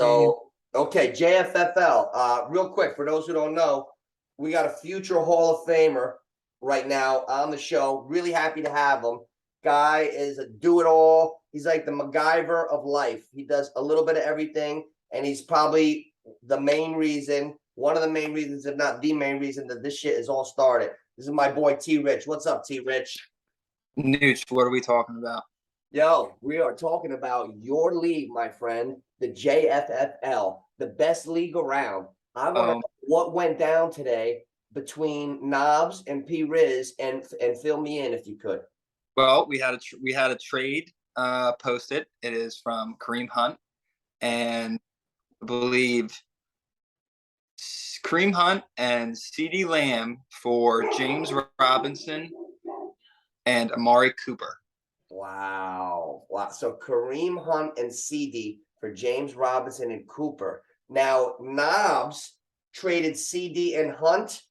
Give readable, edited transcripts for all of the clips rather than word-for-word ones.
So, okay, JFFL. Real quick, for those who don't know, we got a future Hall of Famer right now on the show. Really happy to have him. Guy is a do-it-all. He's like the MacGyver of life. He does a little bit of everything, and he's probably the main reason, one of the main reasons, if not the main reason, that this shit is all started. This is my boy T.Rich. What's up, T.Rich? Nooch, what are we talking about? Yo, we are talking about your league, my friend, the JFFL, the best league around. I want to Um, know what went down today between Knobs and P Riz, and fill me in if you could. well, we had a trade posted. It is from Kareem Hunt, and I believe Kareem Hunt and CeeDee Lamb for James Robinson and Amari Cooper. Wow. Wow. So Kareem Hunt and CD for James Robinson and Cooper. Now, Knobs traded CD and Hunt.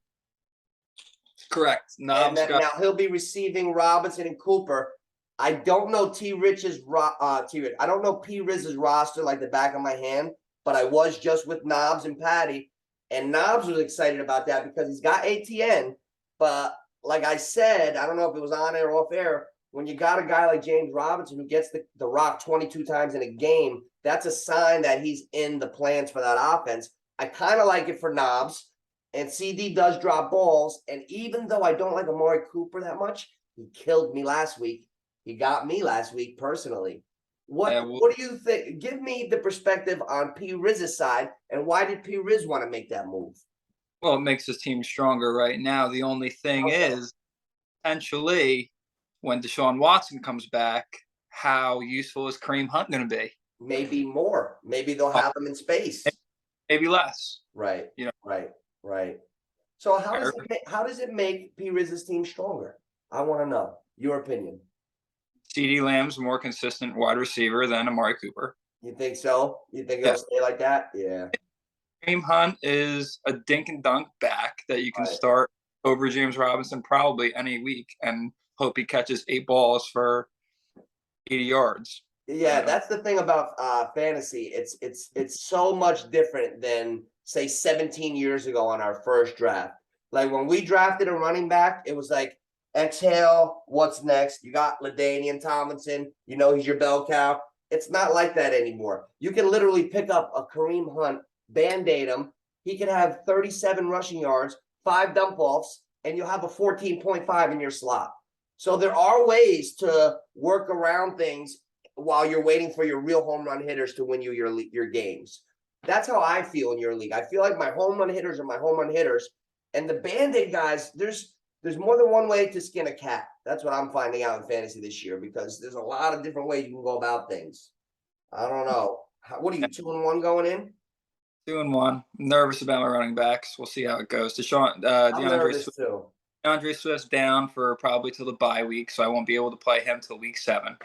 Correct. And Knobs then got now he'll be receiving Robinson and Cooper. I don't know T-Rich. I don't know P Riz's roster like the back of my hand, but I was just with Knobs and Patty, and Knobs was excited about that because he's got ATN. But like I said, I don't know if it was on air or off air. When you got a guy like James Robinson who gets the rock 22 times in a game, that's a sign that he's in the plans for that offense. I kind of like it for Knobs. And CD does drop balls. And even though I don't like Amari Cooper that much, he killed me last week. He got me last week personally. What well, what do you think? Give me the perspective on P Riz's side, and why did P Riz want to make that move? well, it makes his team stronger right now. The only thing How so? is potentially when Deshaun Watson comes back, how useful is Kareem Hunt going to be? Maybe more. Maybe they'll Uh, have him in space. Maybe less. Right, You know, right, right. So Herbert, how does it make P Riz's team stronger? I want to know your opinion. CeeDee Lamb's more consistent wide receiver than Amari Cooper. You think so? You think Yeah. it'll stay like that? Yeah. Kareem Hunt is a dink and dunk back that you can Right. start over James Robinson probably any week and hope he catches 8 balls for 80 yards. Yeah, that's the thing about fantasy. It's so much different than say 17 years ago on our first draft. Like when we drafted a running back, it was like exhale, what's next? You got LaDainian Tomlinson, you know he's your bell cow. It's not like that anymore. You can literally pick up a Kareem Hunt, band-aid him. He could have 37 rushing yards, 5 dump offs, and you'll have a 14.5 in your slot. So there are ways to work around things while you're waiting for your real home run hitters to win you your games. That's how I feel in your league. I feel like my home run hitters are my home run hitters, and the band-aid guys. There's more than one way to skin a cat. That's what I'm finding out in fantasy this year because there's a lot of different ways you can go about things. I don't know. What are you 2-1 going in? 2-1. Nervous about my running backs. We'll see how it goes. I'm nervous too. DeAndre Swift's down for probably till the bye week, so I won't be able to play him till week 7.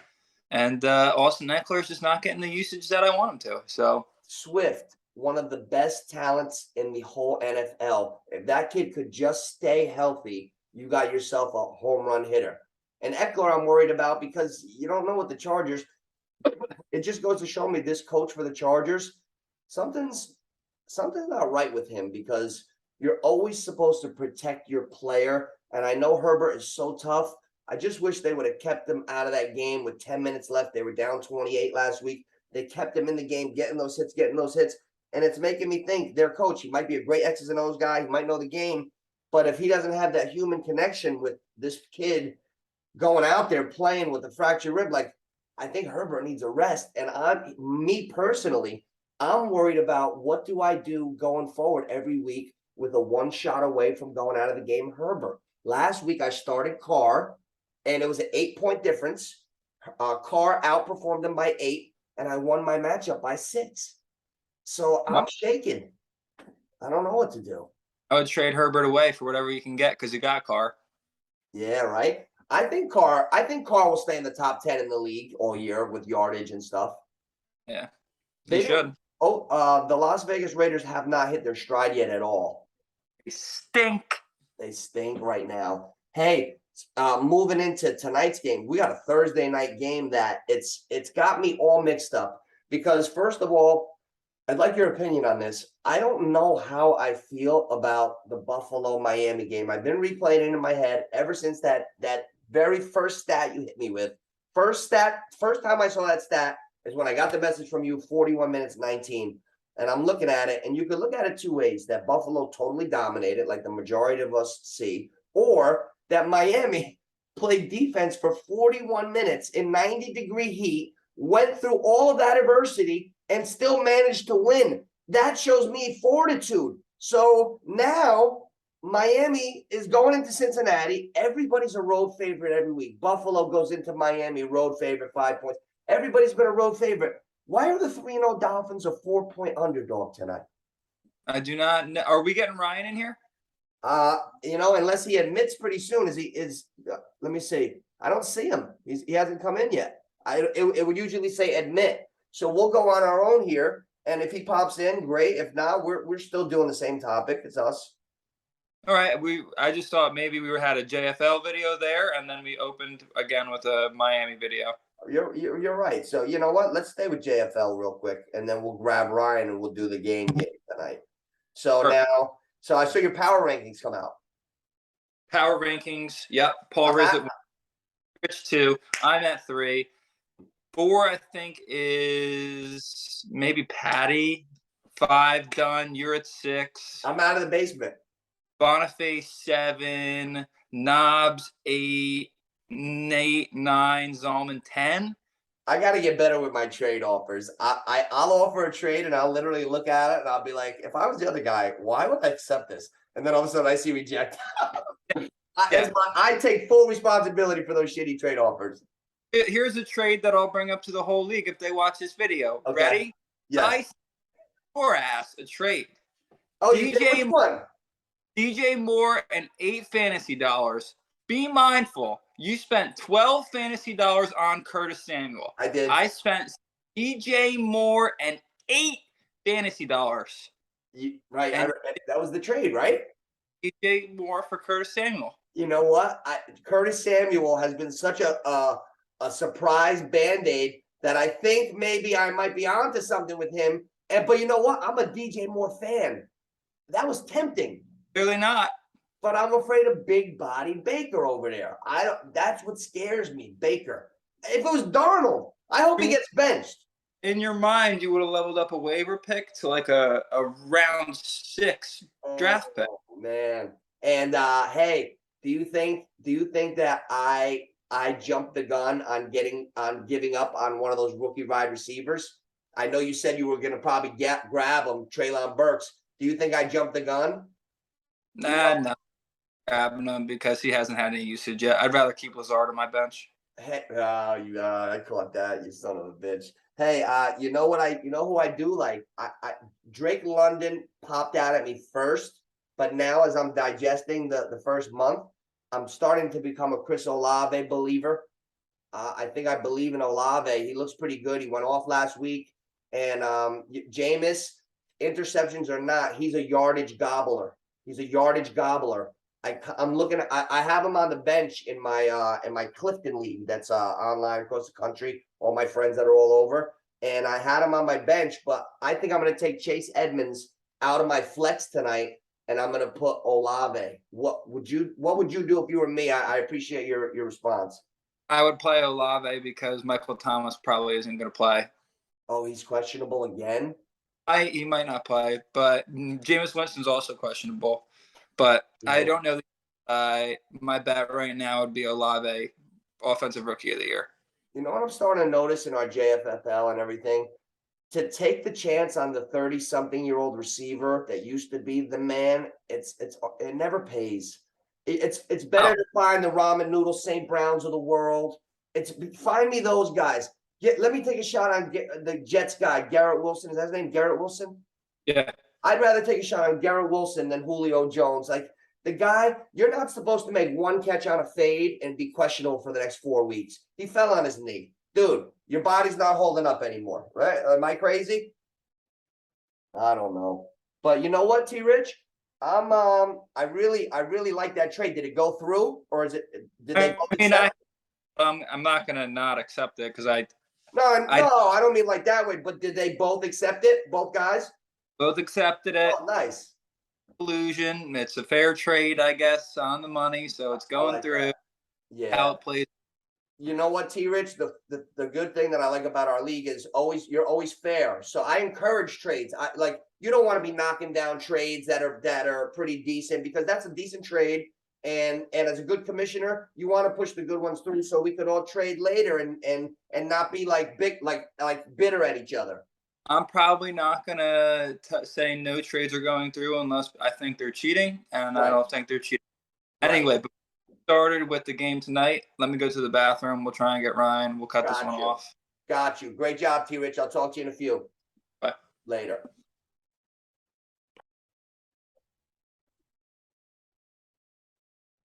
And Austin Eckler's just not getting the usage that I want him to. So Swift, one of the best talents in the whole NFL. If that kid could just stay healthy, you got yourself a home run hitter. And Eckler, I'm worried about because you don't know what the Chargers. It just goes to show me this coach for the Chargers, something's something's not right with him because you're always supposed to protect your player. And I know Herbert is so tough. I just wish they would have kept him out of that game with 10 minutes left. They were down 28 last week. They kept him in the game, getting those hits. And it's making me think their coach, he might be a great X's and O's guy. He might know the game. But if he doesn't have that human connection with this kid going out there playing with a fractured rib, like I think Herbert needs a rest. And me personally, I'm worried about what do I do going forward every week with a one shot away from going out of the game, Herbert. Last week I started Carr, and it was an 8-point difference. Carr outperformed him by 8, and I won my matchup by 6. So I'm shaking. I don't know what to do. I would trade Herbert away for whatever you can get because you got Carr. Yeah, right. I think Carr will stay in the top 10 in the league all year with yardage and stuff. Yeah, he They should. didn't. The Las Vegas Raiders have not hit their stride yet at all. They stink. They stink right now. Hey, moving into tonight's game, we got a Thursday night game that it's got me all mixed up because first of all, I'd like your opinion on this. I don't know how I feel about the Buffalo Miami game. I've been replaying it in my head ever since that very first stat you hit me with. First time I saw that stat is when I got the message from you, 41 minutes 19. And I'm looking at it, and you could look at it two ways: that Buffalo totally dominated, like the majority of us see, or that Miami played defense for 41 minutes in 90-degree heat, went through all of that adversity, and still managed to win. That shows me fortitude. So now Miami is going into Cincinnati. Everybody's a road favorite every week. Buffalo goes into Miami, road favorite, 5 points. Everybody's been a road favorite. Why are the 3-0 Dolphins a 4-point underdog tonight? I do not know. Are we getting Ryan in here? Unless he admits pretty soon, let me see. I don't see him. He hasn't come in yet. It would usually say admit. So we'll go on our own here, and if he pops in, great. If not, we're still doing the same topic. It's us. All right. I just thought maybe we had a JFL video there, and then we opened again with a Miami video. You're right. So you know what? Let's stay with JFL real quick, and then we'll grab Ryan and we'll do the game tonight. So Perfect. so I saw your power rankings come out. Power rankings. Yep. Paul Rizzett, Rich 2. I'm at 3. 4, I think, is maybe Patty. 5 done. You're at 6. I'm out of the basement. Boniface 7. Knobs 8. Nate 9. Zalman 10. I got to get better with my trade offers. I'll offer a trade and I'll literally look at it and I'll be like, if I was the other guy, why would I accept this? And then all of a sudden I see reject. I take full responsibility for those shitty trade offers. Here's a trade that I'll bring up to the whole league if they watch this video. Okay. Ready? Yes. Your ass a trade. Oh, you did which one? DJ Moore and $8 fantasy dollars. Be mindful. You spent $12 fantasy dollars on Curtis Samuel. I did. I spent DJ Moore and $8 fantasy dollars. Right. That was the trade, right? DJ Moore for Curtis Samuel. You know what? Curtis Samuel has been such a surprise Band-Aid that I think maybe I might be onto something with him. But you know what? I'm a DJ Moore fan. That was tempting. Clearly not. But I'm afraid of big body Baker over there. That's what scares me, Baker. If it was Darnold, I hope he gets benched. In your mind, you would have leveled up a waiver pick to like a round 6 draft pick. Oh man. And hey, do you think that I jumped the gun on giving up on one of those rookie wide receivers? I know you said you were gonna probably grab him, Treyland Burks. Do you think I jumped the gun? Nah, no. Grabbing him because he hasn't had any usage yet. I'd rather keep Lazard on my bench. Hey, I caught that, you son of a bitch. Hey, you know who I do like? Drake London popped out at me first, but now as I'm digesting the first month, I'm starting to become a Chris Olave believer. I think I believe in Olave. He looks pretty good. He went off last week, and Jameis, interceptions or not, he's a yardage gobbler. I'm looking at, I have him on the bench in my Clifton league that's online across the country, all my friends that are all over. And I had him on my bench, but I think I'm going to take Chase Edmonds out of my flex tonight, and I'm going to put Olave. What would you do if you were me? I appreciate your response. I would play Olave because Michael Thomas probably isn't going to play. Oh, he's questionable again? He might not play, but Jameis Winston's also questionable. But I don't know. My bet right now would be Olave, offensive rookie of the year. You know what I'm starting to notice in our JFFL and everything? To take the chance on the 30-something-year-old receiver that used to be the man, it never pays. It's better to find the ramen noodle St. Browns of the world. Find me those guys. Let me take a shot on the Jets guy, Garrett Wilson. Is that his name, Garrett Wilson? Yeah. I'd rather take a shot on Garrett Wilson than Julio Jones. Like, the guy, you're not supposed to make one catch on a fade and be questionable for the next 4 weeks. He fell on his knee. Dude, your body's not holding up anymore, right? Am I crazy? I don't know. But you know what, T-Rich? I really like that trade. Did it go through, or did they? I'm not gonna not accept it because No, I I don't mean like that way. But did they both accept it? Both guys? both accepted it. Oh, nice. Illusion. It's a fair trade, I guess, on the money. So it's I going like through that. Yeah. how it plays. You know what, T-Rich? The good thing that I like about our league is you're always fair. So I encourage trades. I like you don't want to be knocking down trades that are pretty decent because that's a decent trade. And as a good commissioner, you want to push the good ones through so we could all trade later and not be like big like bitter at each other. I'm probably not gonna say no trades are going through unless I think they're cheating, and I Right. don't think they're cheating. Right. Anyway, started with the game tonight. Let me go to the bathroom. We'll try and get Ryan. We'll cut this one Got you. off. Got you. Great job, T-Rich. I'll talk to you in a few. Bye. Later.